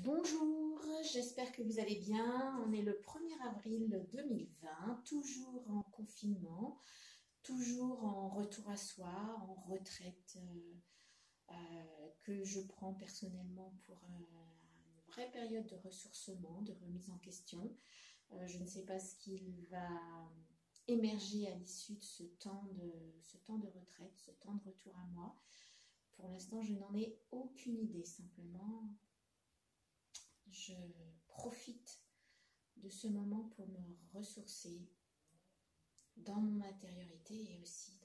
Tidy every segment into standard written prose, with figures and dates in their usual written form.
Bonjour, j'espère que vous allez bien. On est le 1er avril 2020, toujours en confinement, toujours en retour à soi, en retraite que je prends personnellement pour une vraie période de ressourcement, de remise en question. Je ne sais pas ce qu'il va émerger à l'issue de ce temps de retraite, ce temps de retour à moi. Pour l'instant, je n'en ai aucune idée, simplement. Je profite de ce moment pour me ressourcer dans mon intériorité et aussi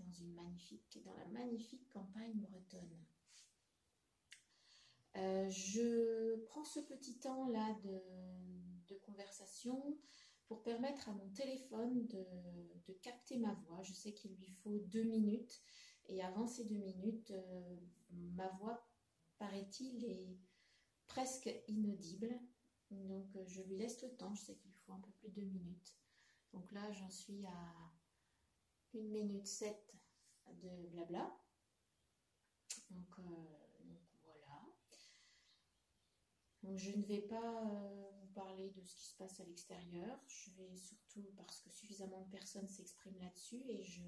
dans la magnifique campagne bretonne. Je prends ce petit temps-là de conversation pour permettre à mon téléphone de capter ma voix. Je sais qu'il lui faut 2 minutes et avant ces 2 minutes, ma voix, paraît-il, est presque inaudible. Donc je lui laisse le temps, je sais qu'il faut un peu plus de 2 minutes. Donc là j'en suis à 1 minute 7 de blabla. Donc voilà. Donc je ne vais pas vous parler de ce qui se passe à l'extérieur. Je vais surtout, parce que suffisamment de personnes s'expriment là-dessus, et je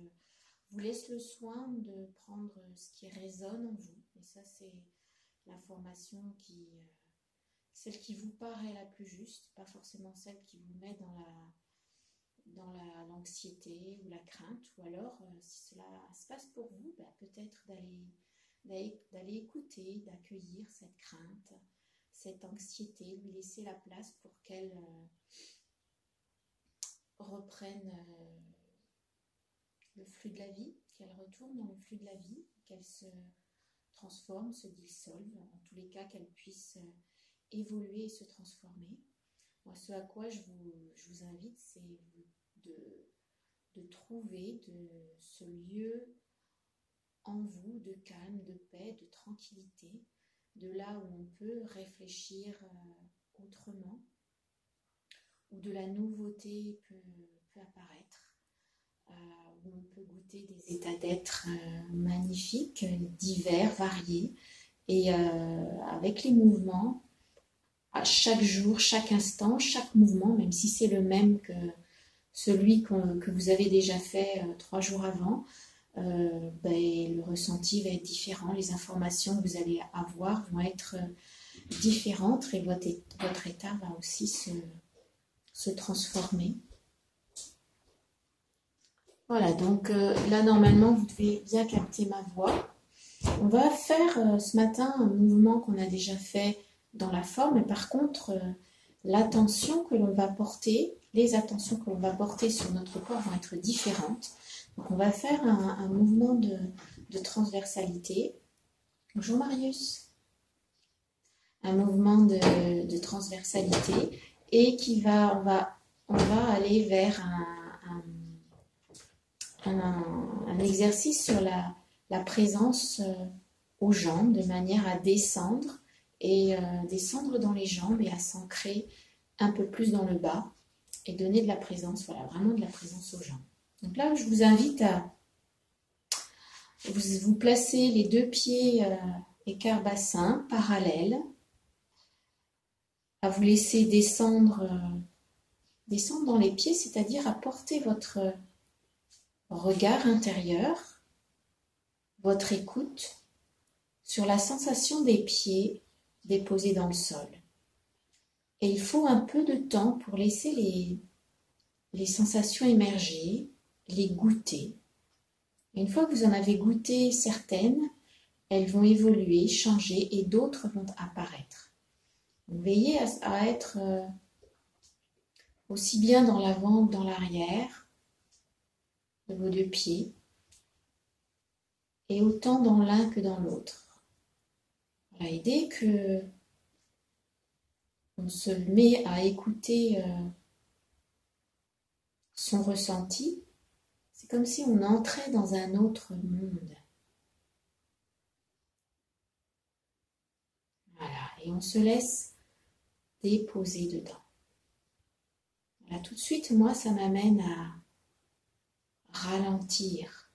vous laisse le soin de prendre ce qui résonne en vous. Et ça, c'est l'information celle qui vous paraît la plus juste, pas forcément celle qui vous met dans l'anxiété ou la crainte. Ou alors, si cela se passe pour vous, peut-être d'aller écouter, d'accueillir cette crainte, cette anxiété, lui laisser la place pour qu'elle reprenne le flux de la vie, qu'elle retourne dans le flux de la vie, qu'elle se transforme, se dissolve, en tous les cas qu'elle puisse évoluer et se transformer. Moi, ce à quoi je vous invite, c'est de trouver ce lieu en vous de calme, de paix, de tranquillité, de là où on peut réfléchir autrement, où de la nouveauté peut apparaître, où on peut goûter des états d'être magnifiques, divers, variés, et avec les mouvements, à chaque jour, chaque instant, chaque mouvement, même si c'est le même que celui que vous avez déjà fait 3 jours avant, le ressenti va être différent, les informations que vous allez avoir vont être différentes et votre état va aussi se transformer. Voilà, donc là normalement vous devez bien capter ma voix. On va faire ce matin un mouvement qu'on a déjà fait dans la forme, mais par contre l'attention que l'on va porter, les attentions que l'on va porter sur notre corps vont être différentes. Donc on va faire un mouvement de transversalité. Bonjour Marius. Un mouvement de transversalité et on va aller vers un exercice sur la présence aux jambes, de manière à descendre et descendre dans les jambes et à s'ancrer un peu plus dans le bas et donner de la présence, voilà, vraiment de la présence aux jambes. Donc là, je vous invite à vous placer les 2 pieds écart bassin, parallèles, à vous laisser descendre dans les pieds, c'est-à-dire à porter votre regard intérieur, votre écoute sur la sensation des pieds déposés dans le sol. Et il faut un peu de temps pour laisser les sensations émerger, les goûter. Et une fois que vous en avez goûté certaines, elles vont évoluer, changer et d'autres vont apparaître. Donc, veillez à être aussi bien dans l'avant que dans l'arrière de vos 2 pieds et autant dans l'un que dans l'autre. Voilà, et dès que on se met à écouter son ressenti, c'est comme si on entrait dans un autre monde. Voilà, et on se laisse déposer dedans. Voilà, tout de suite, moi, ça m'amène à ralentir,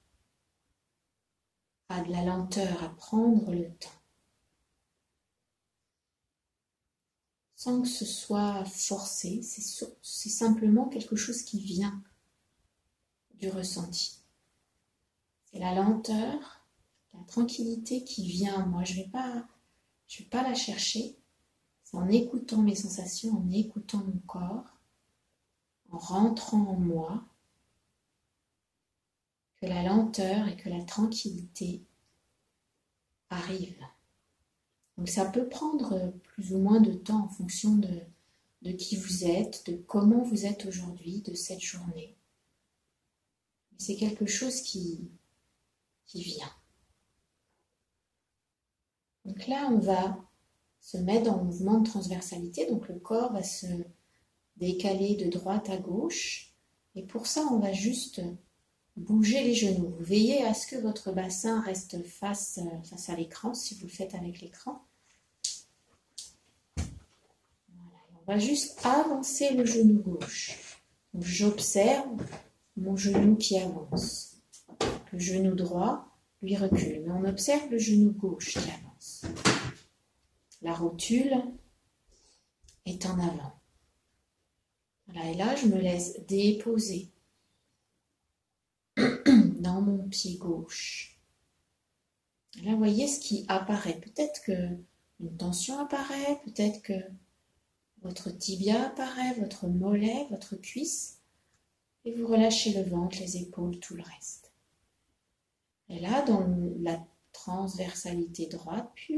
à de la lenteur, à prendre le temps. sans que ce soit forcé. C'est simplement quelque chose qui vient du ressenti. C'est la lenteur, la tranquillité qui vient. Moi, je vais pas la chercher. C'est en écoutant mes sensations, en écoutant mon corps, en rentrant en moi, que la lenteur et que la tranquillité arrivent. Donc ça peut prendre plus ou moins de temps en fonction de qui vous êtes, de comment vous êtes aujourd'hui, de cette journée. Mais c'est quelque chose qui vient. Donc là, on va se mettre en mouvement de transversalité, donc le corps va se décaler de droite à gauche, et pour ça, on va juste bouger les genoux. Vous veillez à ce que votre bassin reste face à l'écran, si vous le faites avec l'écran. Voilà. On va juste avancer le genou gauche. Donc j'observe mon genou qui avance. Le genou droit, lui recule, mais on observe le genou gauche qui avance. La rotule est en avant. Voilà, et là, je me laisse déposer dans mon pied gauche. Là, vous voyez ce qui apparaît. Peut-être qu'une tension apparaît, peut-être que votre tibia apparaît, votre mollet, votre cuisse, et vous relâchez le ventre, les épaules, tout le reste. Et là, dans la transversalité droite, puis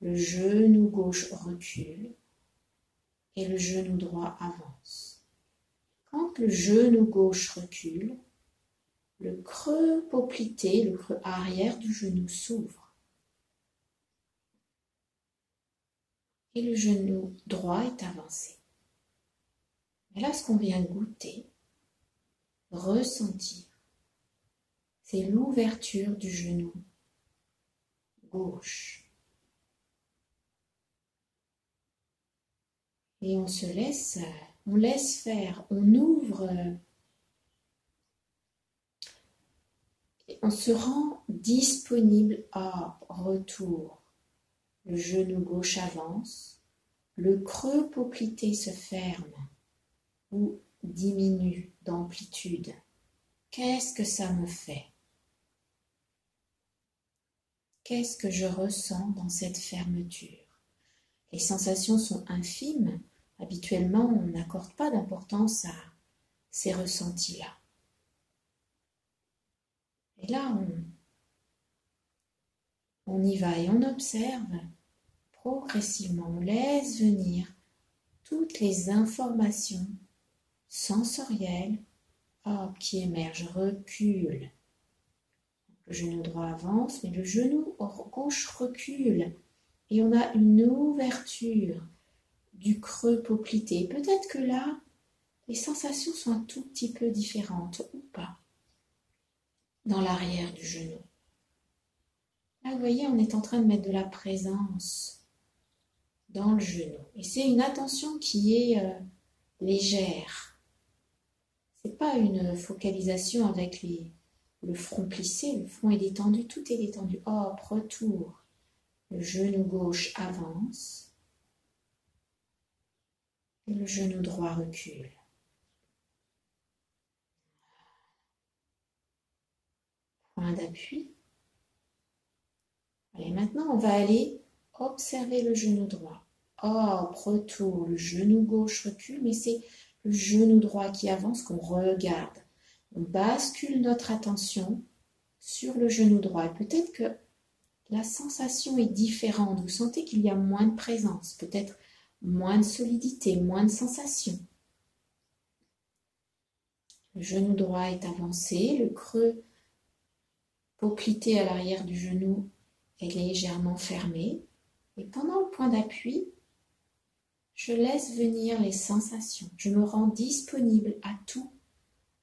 le genou gauche recule et le genou droit avance. Quand le genou gauche recule, le creux poplité, le creux arrière du genou s'ouvre. Et le genou droit est avancé. Et là, ce qu'on vient goûter, ressentir, c'est l'ouverture du genou gauche. Et on laisse faire, on ouvre, et on se rend disponible à retour. Le genou gauche avance, le creux poplité se ferme ou diminue d'amplitude. Qu'est-ce que ça me fait? Qu'est-ce que je ressens dans cette fermeture? Les sensations sont infimes. Habituellement, on n'accorde pas d'importance à ces ressentis-là. Et là, on y va et on observe progressivement. On laisse venir toutes les informations sensorielles qui émergent, reculent. Le genou droit avance, mais le genou gauche recule. Et on a une ouverture du creux poplité. Peut-être que là, les sensations sont un tout petit peu différentes ou pas dans l'arrière du genou. Là, vous voyez, on est en train de mettre de la présence dans le genou. Et c'est une attention qui est légère. C'est pas une focalisation avec le front plissé, le front est détendu, tout est détendu. Hop, retour. Le genou gauche avance et le genou droit recule. Point d'appui. Allez, maintenant on va aller observer le genou droit. Hop, retour, le genou gauche recule, mais c'est le genou droit qui avance qu'on regarde. On bascule notre attention sur le genou droit. Et peut-être que la sensation est différente. Vous sentez qu'il y a moins de présence, peut-être moins de solidité, moins de sensation. Le genou droit est avancé, le creux poplité à l'arrière du genou est légèrement fermé. Et pendant le point d'appui, je laisse venir les sensations. Je me rends disponible à toutes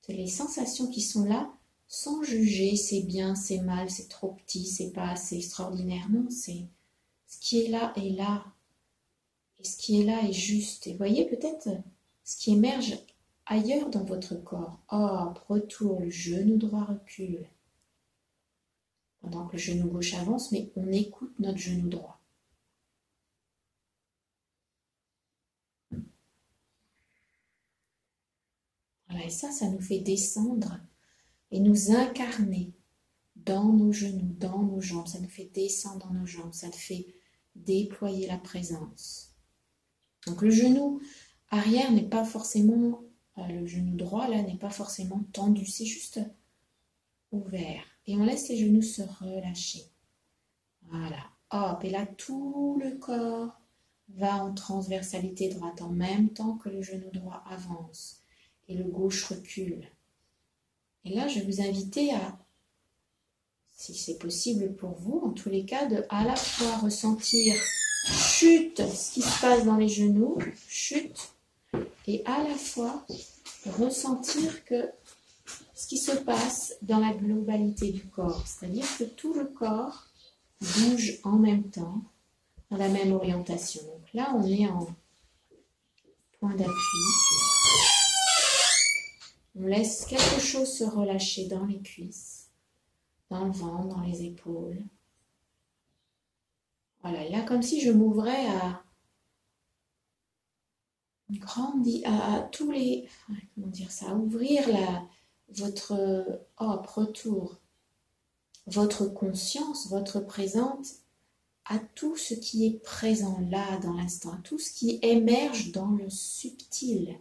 les sensations qui sont là, sans juger, c'est bien, c'est mal, c'est trop petit, c'est pas assez extraordinaire. Non, c'est ce qui est là est là. Et ce qui est là est juste. Et voyez peut-être ce qui émerge ailleurs dans votre corps. Hop, retour, le genou droit recule. Pendant que le genou gauche avance, mais on écoute notre genou droit. Et ça nous fait descendre et nous incarner dans nos genoux, dans nos jambes. Ça nous fait descendre dans nos jambes. Ça fait déployer la présence. Donc le genou arrière n'est pas forcément, le genou droit là n'est pas forcément tendu. C'est juste ouvert. Et on laisse les genoux se relâcher. Voilà. Hop. Et là, tout le corps va en transversalité droite en même temps que le genou droit avance et le gauche recule. Et là, je vais vous inviter à, si c'est possible pour vous, en tous les cas, de à la fois ressentir chute, ce qui se passe dans les genoux, chute, et à la fois ressentir que ce qui se passe dans la globalité du corps, c'est-à-dire que tout le corps bouge en même temps, dans la même orientation. Donc là, on est en point d'appui. On laisse quelque chose se relâcher dans les cuisses, dans le ventre, dans les épaules. Voilà, et là, comme si je m'ouvrais à une grande, à tous les, comment dire ça, à ouvrir votre retour, votre conscience, votre présence à tout ce qui est présent là dans l'instant, à tout ce qui émerge dans le subtil,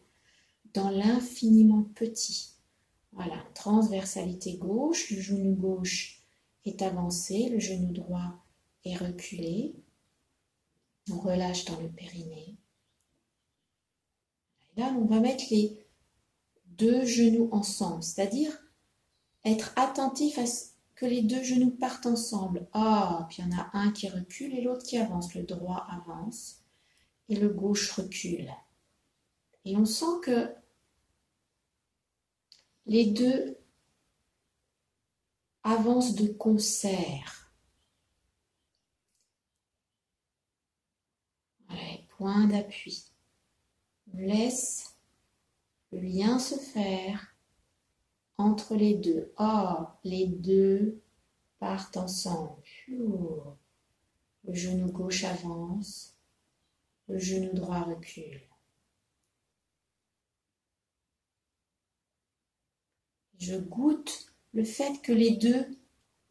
dans l'infiniment petit. Voilà, transversalité gauche, le genou gauche est avancé, le genou droit est reculé. On relâche dans le périnée. Et là, on va mettre les deux genoux ensemble, c'est-à-dire être attentif à ce que les deux genoux partent ensemble. Puis il y en a un qui recule et l'autre qui avance. Le droit avance et le gauche recule. Et on sent que les deux avancent de concert. Voilà, point d'appui. On laisse le lien se faire entre les deux. Les deux partent ensemble. Le genou gauche avance, le genou droit recule. Je goûte le fait que les deux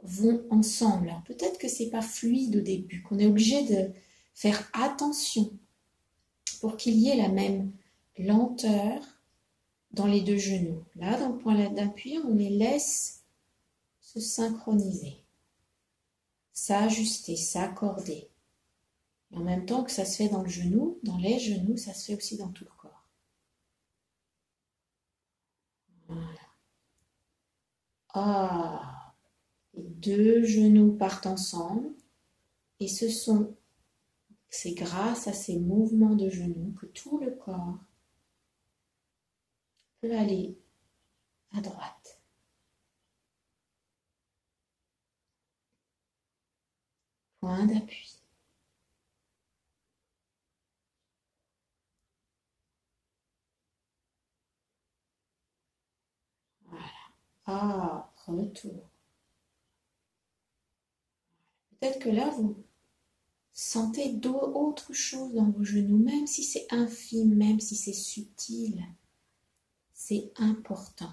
vont ensemble. Alors peut-être que c'est pas fluide au début, qu'on est obligé de faire attention pour qu'il y ait la même lenteur dans les deux genoux. Là, dans le point d'appui, on les laisse se synchroniser, s'ajuster, s'accorder. Et en même temps que ça se fait dans le genou, dans les genoux, ça se fait aussi dans tout le corps. Voilà. Les deux genoux partent ensemble et c'est grâce à ces mouvements de genoux que tout le corps peut aller à droite. Point d'appui. Voilà. Retour. Peut-être que là, vous sentez d'autres choses dans vos genoux, même si c'est infime, même si c'est subtil. C'est important.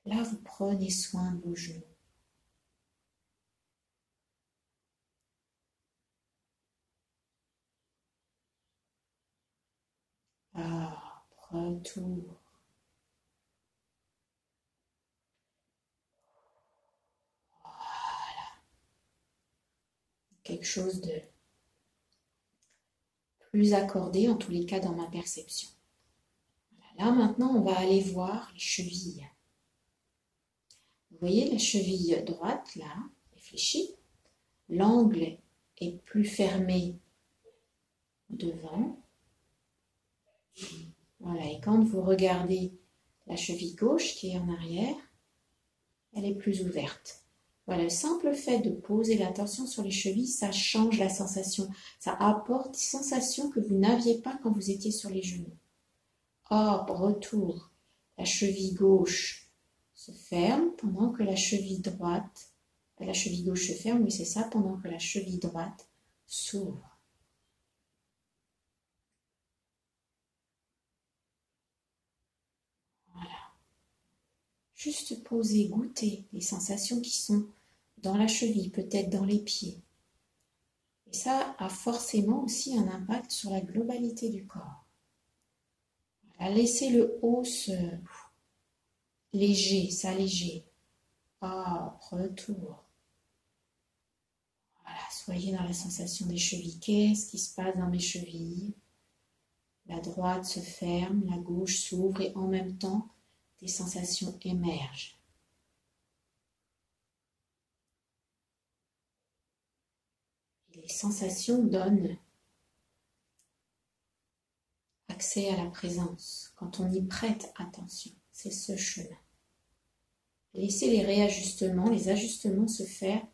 Là, vous prenez soin de vos genoux. Retour. Voilà. Quelque chose de plus accordé, en tous les cas dans ma perception. Là, maintenant, on va aller voir les chevilles. Vous voyez la cheville droite, là, est fléchie. L'angle est plus fermé devant. Voilà, et quand vous regardez la cheville gauche qui est en arrière, elle est plus ouverte. Voilà, le simple fait de poser l'attention sur les chevilles, ça change la sensation. Ça apporte des sensations que vous n'aviez pas quand vous étiez sur les genoux. Retour. La cheville gauche se ferme pendant que la cheville droite, la cheville gauche se ferme, oui c'est ça, pendant que la cheville droite s'ouvre. Juste poser, goûter les sensations qui sont dans la cheville, peut-être dans les pieds. Et ça a forcément aussi un impact sur la globalité du corps. Voilà, laissez le haut léger, s'alléger. Retour. Voilà, soyez dans la sensation des chevilles. Qu'est-ce qui se passe dans mes chevilles? La droite se ferme, la gauche s'ouvre et en même temps, des sensations émergent. Et les sensations donnent accès à la présence quand on y prête attention. C'est ce chemin. Laissez les réajustements, les ajustements se faire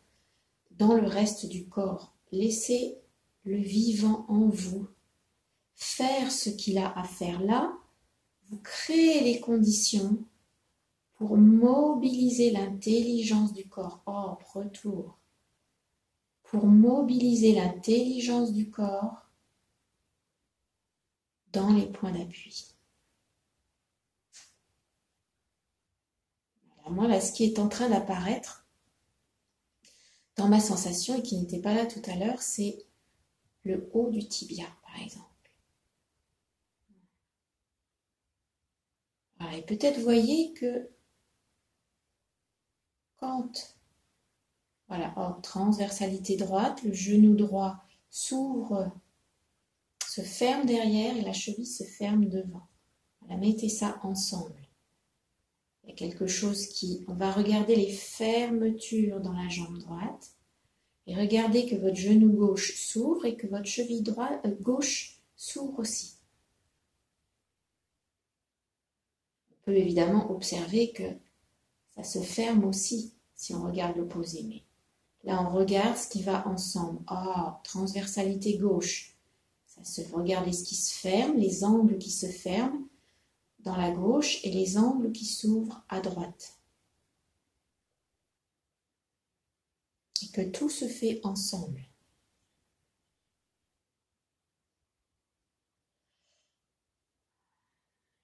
dans le reste du corps. Laissez le vivant en vous faire ce qu'il a à faire là. Vous créez les conditions pour mobiliser l'intelligence du corps. Retour. Pour mobiliser l'intelligence du corps dans les points d'appui. Alors moi, là, ce qui est en train d'apparaître dans ma sensation et qui n'était pas là tout à l'heure, c'est le haut du tibia, par exemple. Voilà, et peut-être voyez que quand, voilà, transversalité droite, le genou droit s'ouvre, se ferme derrière et la cheville se ferme devant. Voilà, mettez ça ensemble. Il y a quelque chose qui... On va regarder les fermetures dans la jambe droite et regardez que votre genou gauche s'ouvre et que votre cheville gauche s'ouvre aussi. On peut évidemment observer que ça se ferme aussi si on regarde l'opposé. Mais là, on regarde ce qui va ensemble. Transversalité gauche. Regardez ce qui se ferme, les angles qui se ferment dans la gauche et les angles qui s'ouvrent à droite. Et que tout se fait ensemble.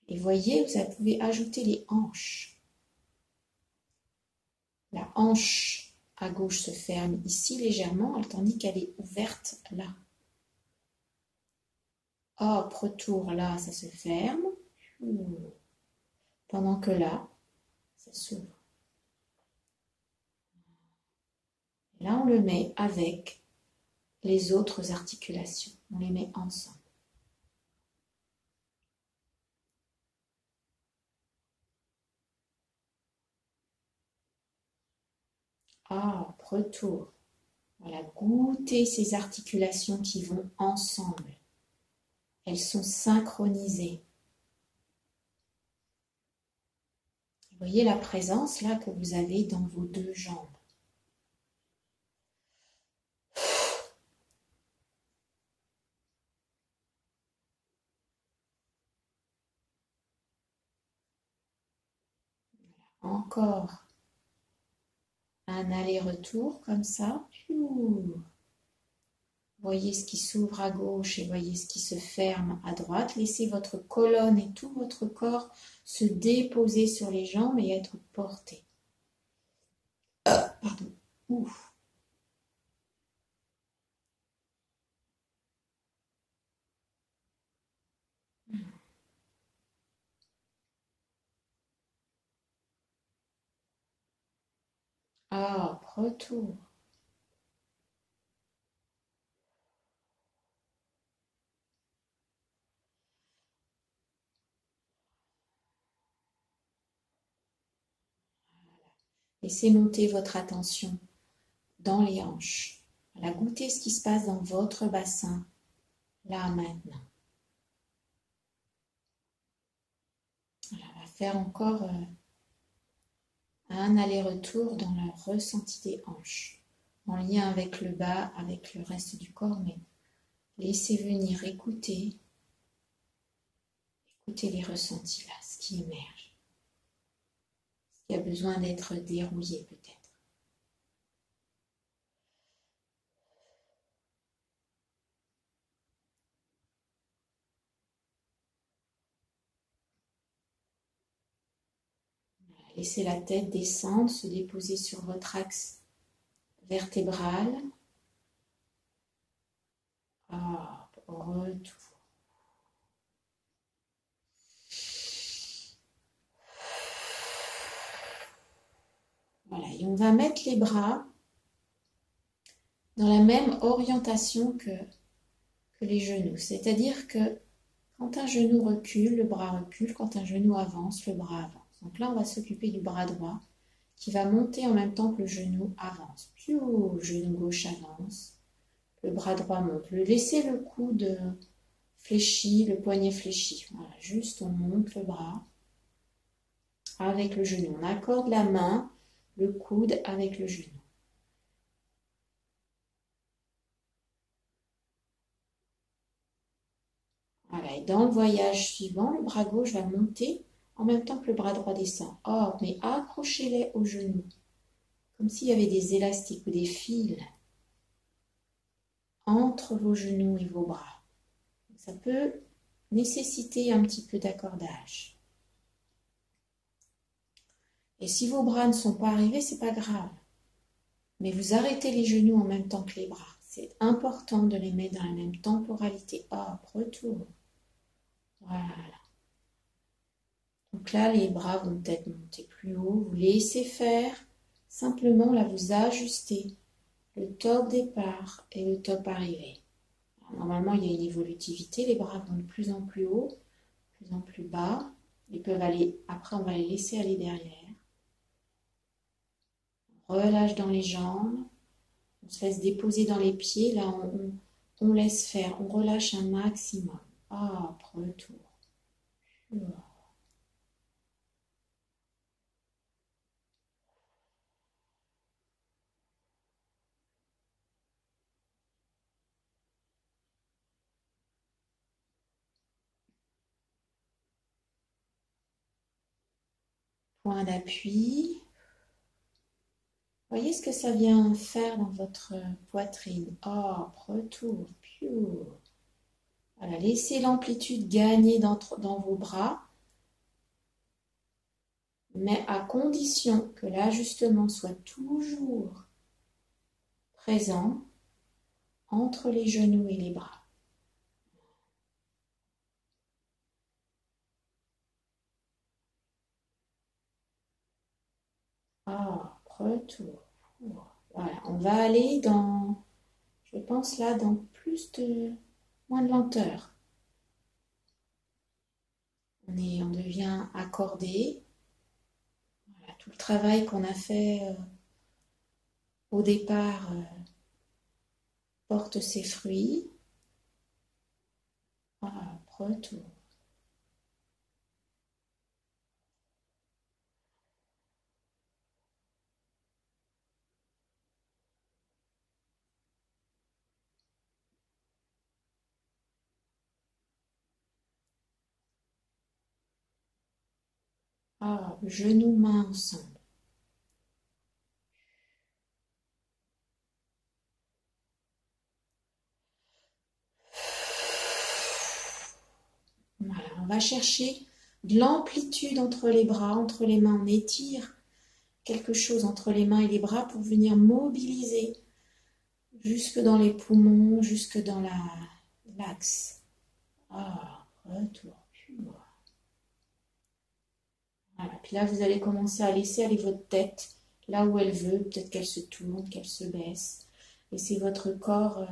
Et voyez, vous pouvez ajouter les hanches. La hanche à gauche se ferme ici légèrement, tandis qu'elle est ouverte là. Retour là, ça se ferme. Pendant que là, ça s'ouvre. Là, on le met avec les autres articulations. On les met ensemble. Retour. Voilà, goûtez ces articulations qui vont ensemble. Elles sont synchronisées. Voyez la présence là que vous avez dans vos deux jambes. Encore un aller-retour comme ça. Voyez ce qui s'ouvre à gauche et voyez ce qui se ferme à droite. Laissez votre colonne et tout votre corps se déposer sur les jambes et être porté. Pardon. Ouf. Retour. Laissez monter votre attention dans les hanches. Voilà, goûtez ce qui se passe dans votre bassin, là maintenant. Voilà, on va faire encore un aller-retour dans le ressenti des hanches, en lien avec le bas, avec le reste du corps, mais laissez venir, écoutez les ressentis là, ce qui émerge, ce qui a besoin d'être dérouillé peut-être. Laissez la tête descendre, se déposer sur votre axe vertébral. Retour. Voilà, et on va mettre les bras dans la même orientation que les genoux. C'est-à-dire que quand un genou recule, le bras recule. Quand un genou avance, le bras avance. Donc là, on va s'occuper du bras droit qui va monter en même temps que le genou avance. Puis le genou gauche avance, le bras droit monte. Laissez le coude fléchi, le poignet fléchi. Voilà, juste on monte le bras avec le genou. On accorde la main, le coude avec le genou. Voilà, et dans le voyage suivant, le bras gauche va monter en même temps que le bras droit descend. Or, mais accrochez-les aux genoux, comme s'il y avait des élastiques ou des fils entre vos genoux et vos bras. Ça peut nécessiter un petit peu d'accordage. Et si vos bras ne sont pas arrivés, c'est pas grave. Mais vous arrêtez les genoux en même temps que les bras. C'est important de les mettre dans la même temporalité. Hop, retour. Voilà. Donc là, les bras vont peut-être monter plus haut. Vous laissez faire. Simplement, là, vous ajustez le top départ et le top arrivée. Alors, normalement, il y a une évolutivité. Les bras vont de plus en plus haut, de plus en plus bas. Ils peuvent aller, après, on va les laisser aller derrière. On relâche dans les jambes. On se laisse déposer dans les pieds. Là, on laisse faire. On relâche un maximum. Hop, retour. Point d'appui. Voyez ce que ça vient faire dans votre poitrine. Hop, retour. Voilà, laissez l'amplitude gagner dans vos bras, mais à condition que l'ajustement soit toujours présent entre les genoux et les bras. Retour. Voilà, on va aller dans, je pense là, dans moins de lenteur. On devient accordé. Voilà, tout le travail qu'on a fait au départ porte ses fruits. Retour. Genoux, mains ensemble. Voilà, on va chercher de l'amplitude entre les bras, entre les mains. On étire quelque chose entre les mains et les bras pour venir mobiliser jusque dans les poumons, jusque dans l'axe. Retour. Voilà. Puis là, vous allez commencer à laisser aller votre tête là où elle veut. Peut-être qu'elle se tourne, qu'elle se baisse. Laissez votre corps...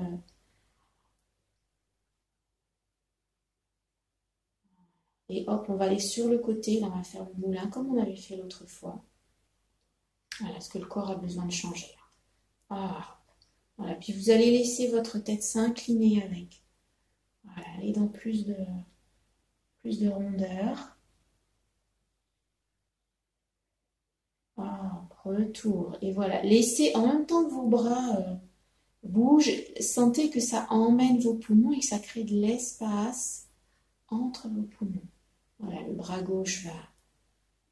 Et hop, on va aller sur le côté. Là, on va faire le moulin comme on avait fait l'autre fois. Voilà, ce que le corps a besoin de changer. Voilà, puis vous allez laisser votre tête s'incliner avec. Voilà, aller dans plus de rondeur. Retour. Et voilà, laissez en même temps que vos bras bougent, sentez que ça emmène vos poumons et que ça crée de l'espace entre vos poumons. Voilà, le bras gauche va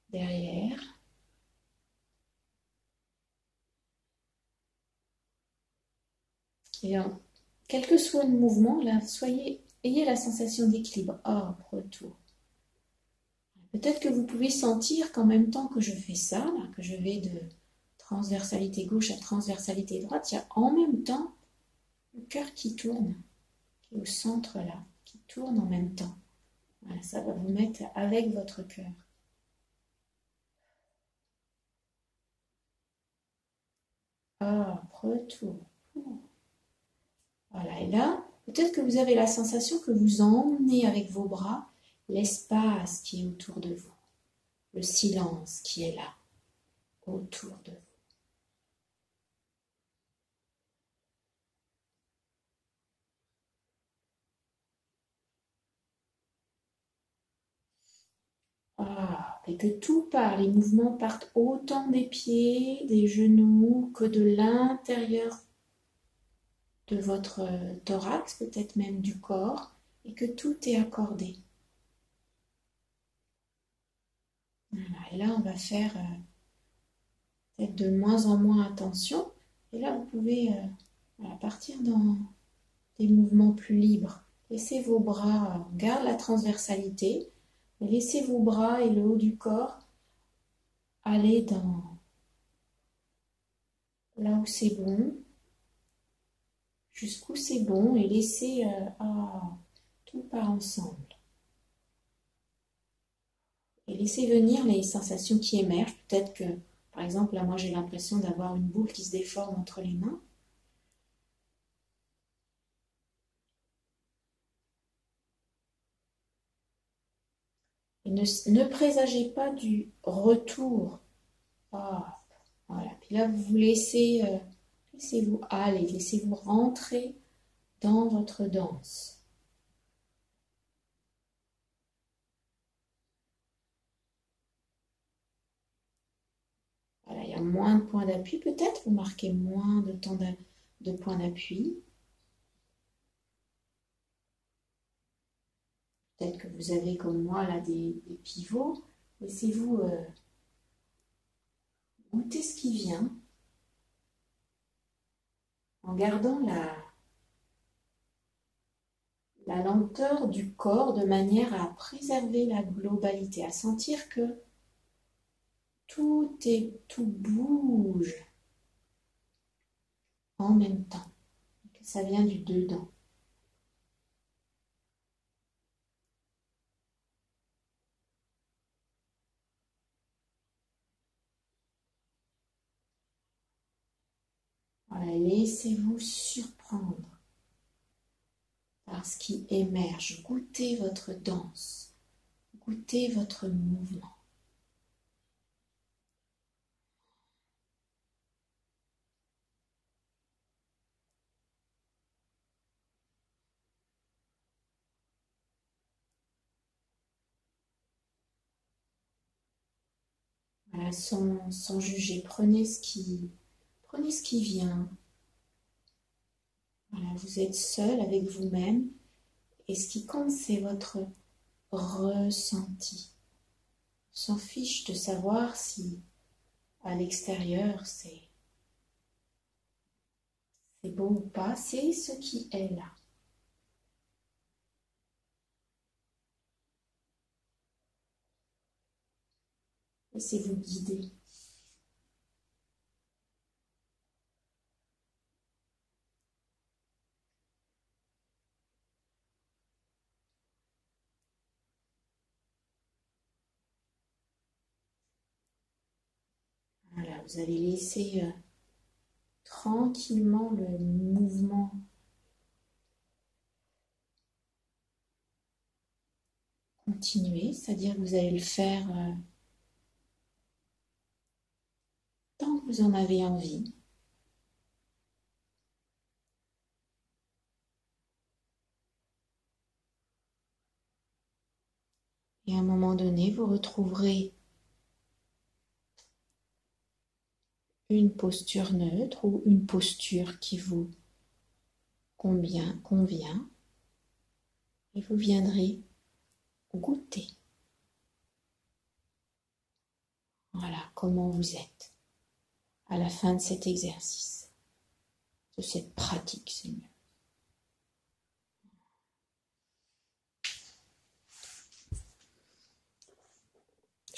derrière. Et quel que soit le mouvement, là, ayez la sensation d'équilibre. Retour. Peut-être que vous pouvez sentir qu'en même temps que je fais ça, là, que je vais de transversalité gauche à transversalité droite, il y a en même temps le cœur qui tourne, qui est au centre là, qui tourne en même temps. Voilà, ça va vous mettre avec votre cœur. Retour. Voilà, et là, peut-être que vous avez la sensation que vous emmenez avec vos bras l'espace qui est autour de vous, le silence qui est là, autour de vous. Et que tout part, les mouvements partent autant des pieds, des genoux, que de l'intérieur de votre thorax, peut-être même du corps, et que tout est accordé. Voilà, et là, on va faire peut-être de moins en moins attention. Et là, vous pouvez partir dans des mouvements plus libres. Laissez vos bras, garde la transversalité, mais laissez vos bras et le haut du corps aller dans là où c'est bon, jusqu'où c'est bon, et laissez tout part ensemble. Et laissez venir les sensations qui émergent. Peut-être que, par exemple, là, moi j'ai l'impression d'avoir une boule qui se déforme entre les mains. Et ne présagez pas du retour. Voilà. Puis là, vous vous laissez-vous aller, laissez-vous rentrer dans votre danse. Voilà, il y a moins de points d'appui peut-être, vous marquez moins de temps de points d'appui. Peut-être que vous avez comme moi là des pivots. Laissez-vous goûter ce qui vient en gardant la lenteur du corps de manière à préserver la globalité, à sentir que tout bouge en même temps, que ça vient du dedans. Voilà, laissez-vous surprendre par ce qui émerge. Goûtez votre danse, goûtez votre mouvement. Voilà, sans juger, prenez ce qui vient. Voilà, vous êtes seul avec vous-même et ce qui compte, c'est votre ressenti. On s'en fiche de savoir si à l'extérieur c'est beau ou pas, c'est ce qui est là. Laissez-vous guider. Voilà, vous allez laisser tranquillement le mouvement continuer, c'est-à-dire que vous allez le faire tant que vous en avez envie. Et à un moment donné, vous retrouverez une posture neutre ou une posture qui vous convient, et vous viendrez goûter. Voilà comment vous êtes à la fin de cet exercice, de cette pratique, c'est mieux.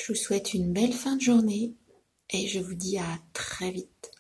Je vous souhaite une belle fin de journée et je vous dis à très vite.